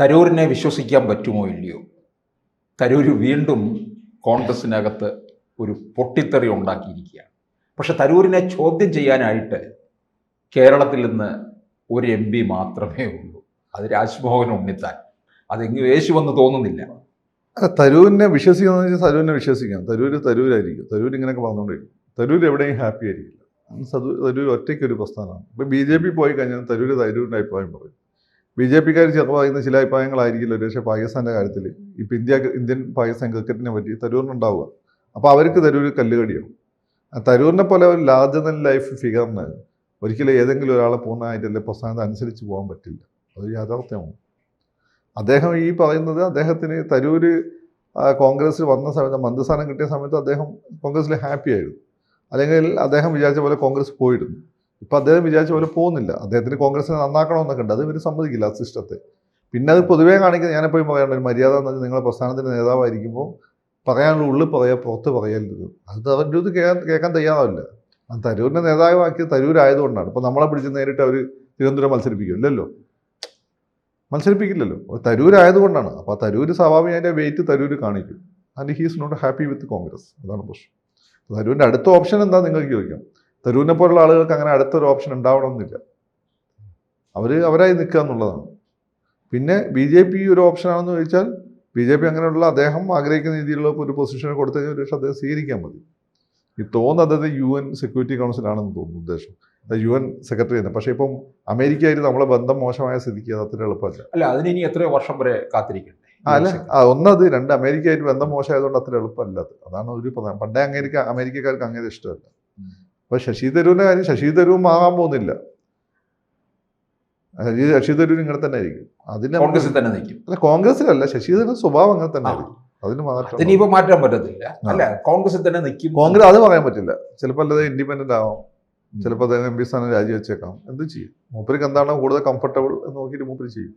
തരൂരിനെ വിശ്വസിക്കാൻ പറ്റുമോ ഇല്ലയോ? തരൂർ വീണ്ടും കോൺഗ്രസിനകത്ത് ഒരു പൊട്ടിത്തെറി ഉണ്ടാക്കിയിരിക്കുകയാണ്. പക്ഷെ തരൂരിനെ ചോദ്യം ചെയ്യാനായിട്ട് കേരളത്തിൽ നിന്ന് ഒരു MP മാത്രമേ ഉള്ളൂ. അത് രാജ്മോഹൻ ഉണ്ണിത്താൻ. അതെങ്ങും യേശുവെന്ന് തോന്നുന്നില്ല. തരൂരിനെ വിശ്വസിക്കാന്ന് വെച്ചാൽ തരൂരിനെ വിശ്വസിക്കാം. തരൂരായിരിക്കും. തരൂർ ഇങ്ങനെയൊക്കെ പറഞ്ഞുകൊണ്ടിരിക്കും. തരൂർ എവിടെയും ഹാപ്പി ആയിരിക്കില്ല. തരൂർ ഒറ്റയ്ക്കൊരു പ്രസ്ഥാനമാണ്. ഇപ്പോൾ BJP പോയി കഴിഞ്ഞാൽ തരൂരിൻ്റെ അഭിപ്രായം പറയും. BJPക്കാർ ചിലപ്പോൾ പറയുന്ന ചില അഭിപ്രായങ്ങളായിരിക്കില്ല ഒരുപക്ഷെ പാകിസ്ഥാൻ്റെ കാര്യത്തിൽ. ഇപ്പോൾ ഇന്ത്യൻ പാകിസ്ഥാൻ ക്രിക്കറ്റിനെ പറ്റി തരൂരിനുണ്ടാവുക. അപ്പോൾ അവർക്ക് തരൂർ കല്ലുകടിയാവും. തരൂരിനെ പോലെ ഒരു ലാർജർ ദാൻ ലൈഫ് ഫിഗറിന് ഒരിക്കലും ഏതെങ്കിലും ഒരാളെ പൂർണ്ണമായിട്ടല്ലേ പ്രസ്ഥാനത്തെ അനുസരിച്ച് പോകാൻ പറ്റില്ല. അത് യാഥാർത്ഥ്യമാണ്. അദ്ദേഹം ഈ പറയുന്നത് അദ്ദേഹത്തിന് തരൂർ കോൺഗ്രസ്സിൽ വന്ന സമയത്ത് മന്ത്രിസ്ഥാനം കിട്ടിയ സമയത്ത് അദ്ദേഹം കോൺഗ്രസ്സിൽ ഹാപ്പി ആയിരുന്നു. അല്ലെങ്കിൽ അദ്ദേഹം വിചാരിച്ച പോലെ കോൺഗ്രസ് പോയിരുന്നു. ഇപ്പം അദ്ദേഹം വിചാരിച്ച പോലെ പോകുന്നില്ല. അദ്ദേഹത്തിന് കോൺഗ്രസിനെ നന്നാക്കണമെന്നൊക്കെ ഉണ്ട്. അത് ഇവർ സമ്മതിക്കില്ല ആ സിസ്റ്റത്തെ. പിന്നെ അത് പൊതുവേ കാണിക്കുന്നത് ഞാനെപ്പോഴും പറയാനുള്ള ഒരു മര്യാദ എന്ന് പറഞ്ഞാൽ നിങ്ങളെ പ്രസ്ഥാനത്തിൻ്റെ നേതാവായിരിക്കുമ്പോൾ പറയാനുള്ള ഉള്ളിൽ പറയുക, പുറത്ത് പറയരുത്. അത് അവരുടെ ഇത് കേൾക്കാൻ തയ്യാറാവില്ല. അത് തരൂരിനെ നേതാവാക്കിയത് തരൂരായതുകൊണ്ടാണ്. ഇപ്പോൾ നമ്മളെ പിടിച്ച് നേരിട്ട് അവർ തിരുവനന്തപുരം മത്സരിപ്പിക്കുമല്ലോ, മത്സരിപ്പിക്കില്ലല്ലോ. തരൂരായതുകൊണ്ടാണ്. അപ്പോൾ ആ തരൂർ സ്വാഭാവികമായിട്ട് വെയിറ്റ് തരൂർ കാണിക്കും. And he's not happy with Congress. അതാണ് പ്രശ്നം. തരൂരിൻ്റെ അടുത്ത ഓപ്ഷൻ എന്താ നിങ്ങൾക്ക് ചോദിക്കാം. തരൂരിനെ പോലുള്ള ആളുകൾക്ക് അങ്ങനെ അടുത്തൊരു ഓപ്ഷൻ ഉണ്ടാവണമെന്നില്ല. അവരായി നിൽക്കുക എന്നുള്ളതാണ്. പിന്നെ BJP ഒരു ഓപ്ഷനാണെന്ന് ചോദിച്ചാൽ BJP അങ്ങനെയുള്ള അദ്ദേഹം ആഗ്രഹിക്കുന്ന രീതിയിലുള്ള ഒരു പൊസിഷൻ കൊടുത്തു കഴിഞ്ഞാൽ ഒരു പക്ഷേ അദ്ദേഹം സ്വീകരിക്കാൻ മതി. ഈ തോന്നുന്നത് UN സെക്യൂരിറ്റി കൗൺസിലാണെന്ന് തോന്നുന്നു ഉദ്ദേശം. UN സെക്രട്ടറി തന്നെ. പക്ഷേ ഇപ്പം അമേരിക്കയായിട്ട് നമ്മളെ ബന്ധം മോശമായ സ്ഥിതിക്ക് അത് അത്ര എളുപ്പമല്ല. അല്ല, അതിനി എത്രയോ വർഷം വരെ കാത്തിരിക്കണ്ടേ? ഒന്നത് രണ്ട് അമേരിക്കയായിട്ട് ബന്ധം മോശമായതുകൊണ്ട് അത്ര എളുപ്പമല്ല. അതാണ് ഒരു പ്രധാനം. പണ്ടേ അമേരിക്കക്കാർക്ക് അങ്ങനെ ഇഷ്ടമല്ല. അപ്പോൾ ശശി തരൂരിൻ്റെ കാര്യം, ശശി തരൂർ ആകാൻ പോകുന്നില്ല. ശശി തരൂർ ഇങ്ങനെ തന്നെ ആയിരിക്കും. അതിന് കോൺഗ്രസിൽ തന്നെ നിൽക്കും. അല്ല, കോൺഗ്രസിലല്ല, ശശി തരൂർ സ്വഭാവം അങ്ങനെ തന്നെ ആയിരിക്കും. അതിന് മാറ്റാൻ പറ്റത്തില്ല. അല്ല, കോൺഗ്രസിൽ തന്നെ നിൽക്കും. കോൺഗ്രസ് അത് പറയാൻ പറ്റില്ല. ചിലപ്പോൾ അല്ലാതെ ഇൻഡിപെൻഡന്റ് ആവാം. ചിലപ്പോൾ അദ്ദേഹം MP സ്ഥാനം രാജിവെച്ചേക്കാം. എന്ത് ചെയ്യും? മൂപ്പർക്ക് എന്താണോ കൂടുതൽ കംഫർട്ടബിൾ എന്ന് നോക്കിയിട്ട് മൂപ്പര് ചെയ്യും.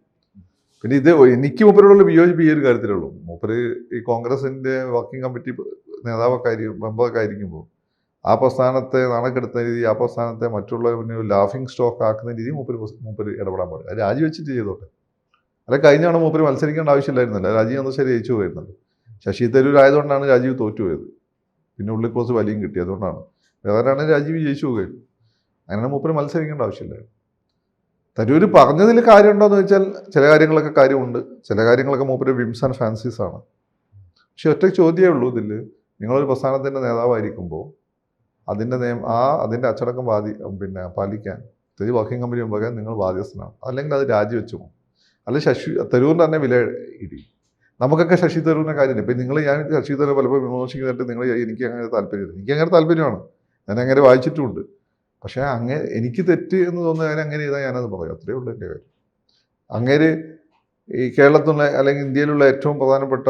പിന്നെ എനിക്ക് മൂപ്പരോടുള്ള വിയോജിപ്പ് ഈ ഒരു കാര്യത്തിലുള്ളൂ. മൂപ്പര് ഈ കോൺഗ്രസിൻ്റെ വർക്കിംഗ് കമ്മിറ്റി മെമ്പറൊക്കെ ആയിരിക്കുമ്പോൾ ആ പ്രസ്ഥാനത്തെ നാണക്കെടുത്ത രീതി, ആ പ്രസ്ഥാനത്തെ മറ്റുള്ളവന് ലാഫിംഗ് സ്റ്റോക്ക് ആക്കുന്ന രീതി മൂപ്പര് ഇടപെടാൻ പാടില്ല. അത് രാജിവെച്ചിട്ട് ചെയ്തോട്ടെ. അല്ല, കഴിഞ്ഞാണ് മൂപ്പര് മത്സരിക്കേണ്ട ആവശ്യമില്ലായിരുന്നല്ലോ. രാജീവ് അന്ന് ശരി ജയിച്ചു പോയിരുന്നല്ലോ. ശശി തരൂർ ആയതുകൊണ്ടാണ് രാജീവ് തോറ്റുപോയത്. പിന്നെ ഉള്ളിൽ കുറച്ച് വലിയും കിട്ടി. അതുകൊണ്ടാണ്. വേറെയാണ് രാജീവ് ജയിച്ചു പോകുകയും. അങ്ങനെ മൂപ്പര് മത്സരിക്കേണ്ട ആവശ്യമില്ലായിരുന്നു. തരൂർ പറഞ്ഞതിൽ കാര്യമുണ്ടോയെന്ന് ചോദിച്ചാൽ ചില കാര്യങ്ങളൊക്കെ കാര്യമുണ്ട്. ചില കാര്യങ്ങളൊക്കെ മൂപ്പര് വിംസ് ആൻഡ് ഫാൻസീസ് ആണ്. പക്ഷെ ഒറ്റ ചോദ്യമേ ഉള്ളൂ ഇതിൽ. നിങ്ങളൊരു പ്രസ്ഥാനത്തിൻ്റെ നേതാവായിരിക്കുമ്പോൾ അതിൻ്റെ അച്ചടക്കം പാലിക്കാൻ വർക്കിംഗ് കമ്പനി മുമ്പേ നിങ്ങൾ ബാധ്യസ്ഥനാണ്. അല്ലെങ്കിൽ അത് രാജിവെച്ചു പോകും. അല്ല, തരൂരിന് തന്നെ വില ഇടി. നമുക്കൊക്കെ ശശി തരൂരിൻ്റെ കാര്യമില്ല. ഇപ്പം ഞാൻ ശശി തരൂർ പലപ്പോൾ വിമർശിക്കുന്നിട്ട് എനിക്ക് അങ്ങനെ താല്പര്യമില്ല. എനിക്ക് അങ്ങനെ താല്പര്യമാണ്. ഞാൻ അങ്ങനെ വായിച്ചിട്ടുമുണ്ട്. പക്ഷേ എനിക്ക് തെറ്റ് എന്ന് തോന്നുന്നത് അങ്ങനെ ചെയ്താൽ ഞാനത് പറയും. അത്രയേ ഉള്ളൂ എൻ്റെ കാര്യം. അങ്ങേര് ഈ കേരളത്തിലുള്ള അല്ലെങ്കിൽ ഇന്ത്യയിലുള്ള ഏറ്റവും പ്രധാനപ്പെട്ട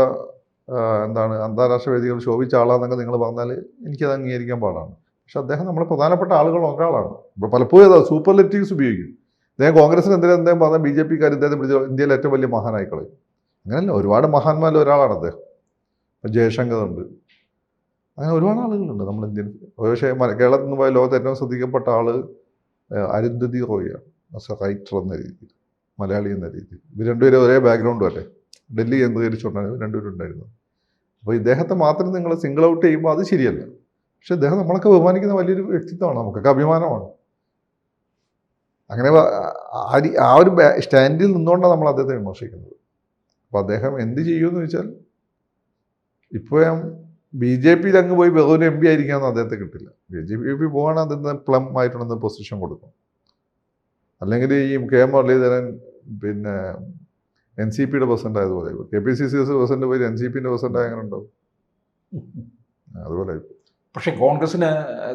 അന്താരാഷ്ട്ര വേദികൾ ശോഭിച്ച ആളാണെന്നൊക്കെ നിങ്ങൾ പറഞ്ഞാൽ എനിക്കത് അംഗീകരിക്കാൻ പാടാണ്. പക്ഷെ അദ്ദേഹം നമ്മുടെ പ്രധാനപ്പെട്ട ആളുകൾ ഒരാളാണ്. ഇപ്പോൾ പലപ്പോഴും അത് സൂപ്പർലെറ്റീവ്സ് ഉപയോഗിക്കും. അദ്ദേഹം കോൺഗ്രസിന് എന്തെങ്കിലും പറഞ്ഞാൽ BJPക്കാർ ഇദ്ദേഹത്തെ പിടിച്ച ഇന്ത്യയിലെ ഏറ്റവും വലിയ മഹാനായി കളയും. അങ്ങനെയല്ല, ഒരുപാട് മഹാന്മാരിൽ ഒരാളാണ് അദ്ദേഹം. ജയശങ്കർ ഉണ്ട്. അങ്ങനെ ഒരുപാട് ആളുകളുണ്ട് നമ്മൾ ഇന്ത്യൻ. പക്ഷേ കേരളത്തിൽ നിന്ന് പോയ ലോകത്ത് ഏറ്റവും ശ്രദ്ധിക്കപ്പെട്ട ആൾ അരുന്ധതി റോയാണ്. ആസ് എ റൈറ്റർ എന്ന രീതിയിൽ, മലയാളി എന്ന രീതിയിൽ. ഇവർ രണ്ടുപേരും ഒരേ ബാക്ക്ഗ്രൗണ്ടും അല്ലേ. ഡൽഹി കേന്ദ്രീകരിച്ചുകൊണ്ടാണ് രണ്ടുപേരും ഉണ്ടായിരുന്നത്. അപ്പോൾ ഇദ്ദേഹത്തെ മാത്രം നിങ്ങൾ സിംഗിൾ ഔട്ട് ചെയ്യുമ്പോൾ അത് ശരിയല്ല. പക്ഷെ ഇദ്ദേഹം നമ്മളൊക്കെ ബഹുമാനിക്കുന്ന വലിയൊരു വ്യക്തിത്വമാണ്. നമുക്കൊക്കെ അഭിമാനമാണ്. അങ്ങനെ ആ ഒരു സ്റ്റാൻഡിൽ നിന്നുകൊണ്ടാണ് നമ്മൾ അദ്ദേഹത്തെ വിമർശിക്കുന്നത്. അപ്പോൾ അദ്ദേഹം എന്ത് ചെയ്യുമെന്ന് വെച്ചാൽ, ഇപ്പോൾ BJPയിൽ അങ്ങ് പോയി വെറും MP ആയിരിക്കാമെന്ന് അദ്ദേഹത്തെ കിട്ടില്ല. BJP പോകാൻ അതിന് പ്ലം ആയിട്ടുണ്ടെന്ന് പൊസിഷൻ കൊടുക്കും. അല്ലെങ്കിൽ ഈ K മുരളീധരൻ NCPയുടെ പ്രസിഡന്റ് ആയതുപോലെ KPCC പ്രസിഡന്റ് പോയി NCPന്റെ പ്രസിഡന്റ് ആയി അങ്ങനെ ഉണ്ടാവും. അതുപോലെ. പക്ഷെ കോൺഗ്രസിന്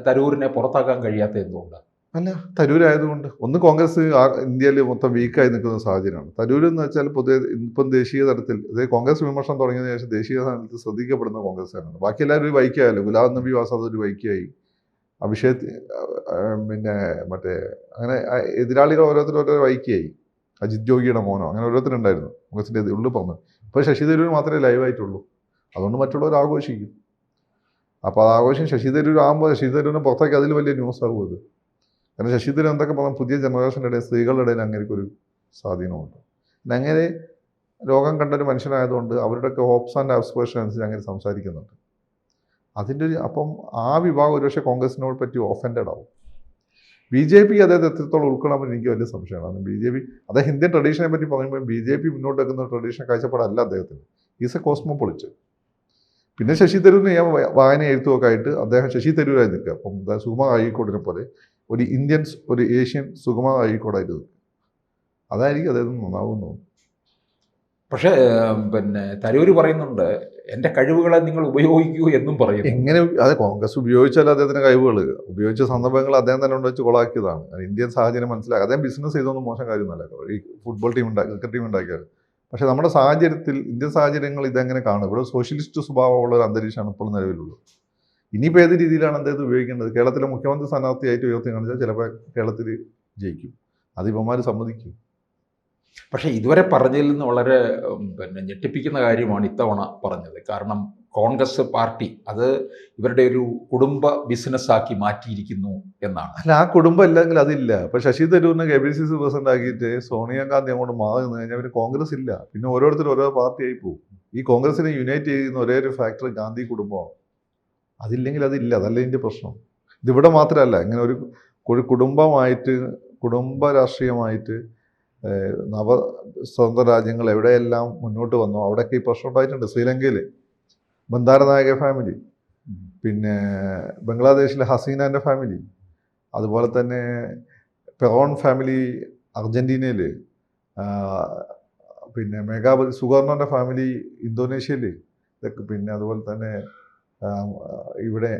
തരൂരിനെ പുറത്താക്കാൻ കഴിയാത്ത എന്തുകൊണ്ടാണ്? അല്ല, തരൂരായതുകൊണ്ട്. ഒന്ന്, കോൺഗ്രസ് ഇന്ത്യയിൽ മൊത്തം വീക്കായി നിൽക്കുന്ന സാഹചര്യമാണ്. തരൂർ എന്ന് വെച്ചാൽ പൊതുവെ ഇപ്പം ദേശീയ തലത്തിൽ കോൺഗ്രസ് വിമർശനം തുടങ്ങിയതിനു ശേഷം ദേശീയ തലത്തിൽ ശ്രദ്ധിക്കപ്പെടുന്ന കോൺഗ്രസ്സാണ്. ബാക്കി എല്ലാവരും ഒരു വൈക്കായല്ലോ. ഗുലാം നബി ആസാദ് ഒരു വൈക്കായി. അഭിഷേക് അങ്ങനെ എതിരാളികൾ ഓരോരുത്തരും വൈക്കായി. അജിത് ജോഗിയുടെ മോനോ അങ്ങനെ ഓരോരുത്തരുണ്ടായിരുന്നു കോൺഗ്രസിൻ്റെ ഉള്ളിൽ പറഞ്ഞു. ഇപ്പോൾ ശശി തരൂർ മാത്രമേ ലൈവായിട്ടുള്ളൂ. അതുകൊണ്ട് മറ്റുള്ളവർ ആഘോഷിക്കും. അപ്പോൾ അത് ആഘോഷം ശശി തരൂർ ആകുമ്പോൾ ശശി തരൂരിനെ പുറത്തേക്ക് അതിൽ വലിയ ന്യൂസ് ആകും അത്. കാരണം ശശി തരൂർ എന്തൊക്കെ പറഞ്ഞാൽ പുതിയ ജനറേഷൻ്റെ ഇടയിൽ, സ്ത്രീകളുടെ ഇടയിൽ അങ്ങനെ ഒരു സ്വാധീനമുണ്ട്. അങ്ങനെ ലോകം കണ്ടൊരു മനുഷ്യനായതുകൊണ്ട് അവരുടെയൊക്കെ ഹോപ്സ് ആൻഡ് ആസ്പിറേഷൻ അനുസരിച്ച് അങ്ങനെ സംസാരിക്കുന്നുണ്ട്. അതിൻ്റെ ഒരു അപ്പം ആ വിഭാഗം ഒരുപക്ഷെ കോൺഗ്രസിനോട് പറ്റി ഓഫൻഡഡ് ആവും. BJP അദ്ദേഹത്തെ എത്രത്തോളം ഉൾക്കൊള്ളാൻ പറ്റും എനിക്ക് വലിയ സംശയമാണ്. കാരണം BJP അദ്ദേഹം ഇന്ത്യൻ ട്രഡീഷനെ പറ്റി പറയുമ്പോൾ BJP മുന്നോട്ട് വെക്കുന്ന ട്രഡീഷൻ കാഴ്ചപ്പാടല്ല അദ്ദേഹത്തിന്. Is a cosmopolite. പിന്നെ ശശി തരൂരിന് ഞാൻ വായന എഴുത്തുമൊക്കെ ആയിട്ട് അദ്ദേഹം ശശി തരൂരായി നിൽക്കുക. അപ്പം സുകുമാർ അഴീക്കോടിനെ പോലെ ഒരു ഇന്ത്യൻ ഒരു ഏഷ്യൻ സുകുമാർ അഴീക്കോടായിട്ട് നിൽക്കുക. അതായിരിക്കും അദ്ദേഹത്തിന് നന്നാവുന്നു. പക്ഷേ പിന്നെ തരൂര് പറയുന്നുണ്ട് എൻ്റെ കഴിവുകളെ നിങ്ങൾ ഉപയോഗിക്കൂ എന്നും പറയുന്നു. എങ്ങനെ അത് കോൺഗ്രസ് ഉപയോഗിച്ചാൽ അദ്ദേഹത്തിന് കഴിവുകൾ ഉപയോഗിച്ച സന്ദർഭങ്ങൾ അദ്ദേഹം തന്നെ വെച്ച് കൊളാക്കിയതാണ്. ഇന്ത്യൻ സാഹചര്യം മനസ്സിലാക്കുക. അദ്ദേഹം ബിസിനസ് ചെയ്തൊന്നും മോശം കാര്യമൊന്നുമല്ല. ഈ ഫുട്ബോൾ ടീം ക്രിക്കറ്റ് ടീം ഉണ്ടാക്കിയത്. പക്ഷേ നമ്മുടെ സാഹചര്യത്തിൽ ഇന്ത്യൻ സാഹചര്യങ്ങൾ ഇതെങ്ങനെ കാണും? ഇവിടെ സോഷ്യലിസ്റ്റ് സ്വഭാവമുള്ള ഒരു അന്തരീക്ഷമാണ് ഇപ്പോൾ നിലവിലുള്ളത്. ഇനിയിപ്പോൾ ഏത് രീതിയിലാണ് അദ്ദേഹത്തെ ഉപയോഗിക്കേണ്ടത്? കേരളത്തിലെ മുഖ്യമന്ത്രി സ്ഥാനാർത്ഥിയായിട്ട് ഉയർത്തി കാണിച്ചാൽ ചിലപ്പോൾ കേരളത്തിൽ ജയിക്കും. അത് ഇവന്മാർ സമ്മതിക്കും. പക്ഷേ ഇതുവരെ പറഞ്ഞതിൽ നിന്ന് വളരെ പിന്നെ ഞെട്ടിപ്പിക്കുന്ന കാര്യമാണ് ഇത്തവണ പറഞ്ഞത്. കാരണം കോൺഗ്രസ് പാർട്ടി അത് ഇവരുടെ ഒരു കുടുംബ ബിസിനസ്സാക്കി മാറ്റിയിരിക്കുന്നു എന്നാണ്. അല്ല, ആ കുടുംബം ഇല്ലെങ്കിൽ അതില്ല. ഇപ്പോൾ ശശി തരൂരിനെ KPCC പ്രസിഡന്റ് ആക്കിയിട്ട് സോണിയാഗാന്ധി അങ്ങോട്ട് മാറി നിന്ന് കഴിഞ്ഞാൽ പിന്നെ കോൺഗ്രസ് ഇല്ല. പിന്നെ ഓരോരുത്തരും ഓരോ പാർട്ടിയായി പോകും. ഈ കോൺഗ്രസിനെ യുണൈറ്റ് ചെയ്യുന്ന ഒരേ ഒരു ഫാക്ടർ ഗാന്ധി കുടുംബമാണ്. അതില്ലെങ്കിൽ അതില്ല. അതല്ല ഇതിൻ്റെ പ്രശ്നം. ഇതിവിടെ മാത്രമല്ല, ഇങ്ങനെ ഒരു കുടുംബമായിട്ട് കുടുംബ രാഷ്ട്രീയമായിട്ട് നവ സ്വതന്ത്ര രാജ്യങ്ങൾ എവിടെയെല്ലാം മുന്നോട്ട് വന്നോ അവിടെയൊക്കെ ഈ പ്രശ്നം ഉണ്ടായിട്ടുണ്ട്. ശ്രീലങ്കയിൽ ബന്ദാരനായക ഫാമിലി, പിന്നെ ബംഗ്ലാദേശിലെ ഹസീനാൻ്റെ ഫാമിലി, അതുപോലെ തന്നെ പെറോൺ ഫാമിലി അർജൻറ്റീനയിൽ, പിന്നെ മെഗാബതി സുഗർണോൻ്റെ ഫാമിലി ഇന്തോനേഷ്യയിൽ, ഇതൊക്കെ പിന്നെ അതുപോലെ തന്നെ ഇവിടെ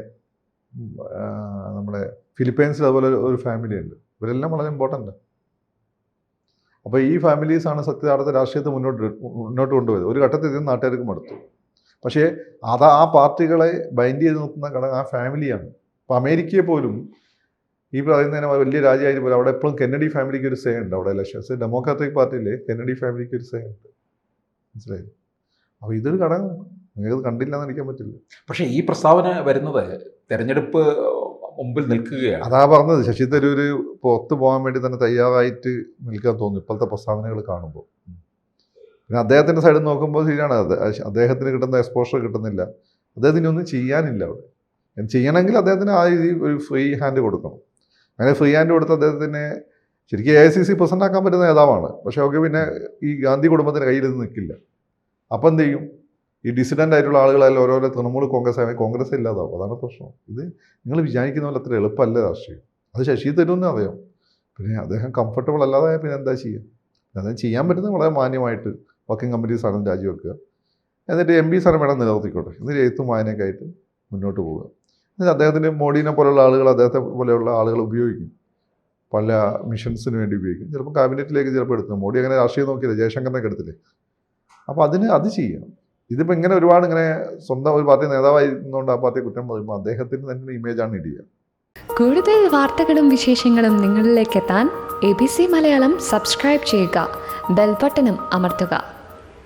നമ്മുടെ ഫിലിപ്പൈൻസിൽ അതുപോലെ ഒരു ഫാമിലി ഉണ്ട്. ഇവരെല്ലാം വളരെ ഇമ്പോർട്ടൻ്റ്. അപ്പോൾ ഈ ഫാമിലീസാണ് സത്യകാലത്തെ രാഷ്ട്രീയത്തെ മുന്നോട്ട് കൊണ്ടുപോയത്. ഒരു ഘട്ടത്തിൽ ഇതിന് നാട്ടുകാർക്ക് മടുത്തു. പക്ഷേ ആ പാർട്ടികളെ ബൈൻഡ് ചെയ്ത് നിർത്തുന്ന ഘടകം ആ ഫാമിലിയാണ്. ഇപ്പോൾ അമേരിക്കയെ പോലും ഈ പറയുന്നതിന് വലിയ രാജ്യമായിട്ട് പോലും അവിടെ എപ്പോഴും കെന്നഡി ഫാമിലിക്ക് ഒരു സേ ഉണ്ട്. അവിടെ ഇലക്ഷൻസ് ഡെമോക്രാറ്റിക് പാർട്ടിയിൽ കെന്നഡി ഫാമിലിക്ക് ഒരു സേ ഉണ്ട്. മനസ്സിലായി? അപ്പോൾ ഇതൊരു ഘടകം നിങ്ങൾക്ക് കണ്ടില്ല എന്ന് നടിക്കാൻ പറ്റില്ല. പക്ഷേ ഈ പ്രസ്താവന വരുന്നത് തെരഞ്ഞെടുപ്പ് മുമ്പിൽ നിൽക്കുകയാണ്. അതാ പറഞ്ഞത്, ശശി തരൂർ പുറത്ത് പോകാൻ വേണ്ടി തന്നെ തയ്യാറായിട്ട് നിൽക്കാൻ തോന്നുന്നു ഇപ്പോഴത്തെ പ്രസ്താവനകൾ കാണുമ്പോൾ. പിന്നെ അദ്ദേഹത്തിൻ്റെ സൈഡിൽ നോക്കുമ്പോൾ ശരിയാണ്, അദ്ദേഹത്തിന് കിട്ടുന്ന എക്സ്പോഷർ കിട്ടുന്നില്ല. അദ്ദേഹത്തിന് ഒന്നും ചെയ്യാനില്ല അവിടെ. ചെയ്യണമെങ്കിൽ അദ്ദേഹത്തിന് ആ രീതി ഒരു ഫ്രീ ഹാൻഡ് കൊടുക്കണം. അങ്ങനെ ഫ്രീ ഹാൻഡ് കൊടുത്ത് അദ്ദേഹത്തിന് ശരിക്കും AICC പ്രസിഡന്റ് ആക്കാൻ പറ്റുന്ന നേതാവാണ്. പക്ഷേ ഒക്കെ പിന്നെ ഈ ഗാന്ധി കുടുംബത്തിന് കയ്യിൽ ഇത് നിൽക്കില്ല. അപ്പം എന്ത് ചെയ്യും? ഈ ഡിസിഡൻ്റ് ആയിട്ടുള്ള ആളുകളെല്ലാം ഓരോരോ തൃണമൂൽ കോൺഗ്രസ് ഇല്ലാതാവും. അതാണ് പ്രശ്നം. ഇത് നിങ്ങൾ വിചാരിക്കുന്ന പോലെ അത്ര എളുപ്പമല്ല രാഷ്ട്രീയം. അത് ശശി തരൂരിനെ അറിയാം. പിന്നെ അദ്ദേഹം കംഫർട്ടബിൾ അല്ലാതെ പിന്നെ എന്താ ചെയ്യുക? അദ്ദേഹം ചെയ്യാൻ പറ്റുന്നത് വളരെ മാന്യമായിട്ട് വർക്കിംഗ് കമ്മിറ്റി സ്ഥാനം രാജിവെക്കുക, എന്നിട്ട് MP സ്ഥാനം വേണം നിലനിർത്തിക്കോട്ടെ, എന്നിട്ട് എഴുത്തും വായനയൊക്കെ ആയിട്ട് മുന്നോട്ട് പോവുക. എന്നിട്ട് അദ്ദേഹത്തിന് മോഡീനെ പോലെയുള്ള ആളുകൾ അദ്ദേഹത്തെ പോലെയുള്ള ആളുകൾ ഉപയോഗിക്കും. പല മിഷൻസിന് വേണ്ടി ഉപയോഗിക്കും. ചിലപ്പോൾ ക്യാബിനറ്റിലേക്ക് ചിലപ്പോൾ എടുത്തു. മോഡി അങ്ങനെ രാഷ്ട്രീയം നോക്കിയില്ല, ജയശങ്കറിനൊക്കെ എടുത്തില്ലേ. അപ്പോൾ അത് ചെയ്യണം. ഇതിപ്പോൾ ഇങ്ങനെ ഒരുപാട് ഇങ്ങനെ സ്വന്തം ഒരു പാർട്ടി നേതാവായിരുന്നുകൊണ്ട് ആ പാർട്ടി കുറ്റം പറയുമ്പോൾ അദ്ദേഹത്തിന് തന്നെ ഇമേജാണ് ഇടുക. കൂടുതൽ വാർത്തകളും വിശേഷങ്ങളും നിങ്ങളിലേക്ക് എത്താൻ ABC മലയാളം സബ്സ്ക്രൈബ് ചെയ്യുക, ബെൽ ബട്ടണും അമർത്തുക.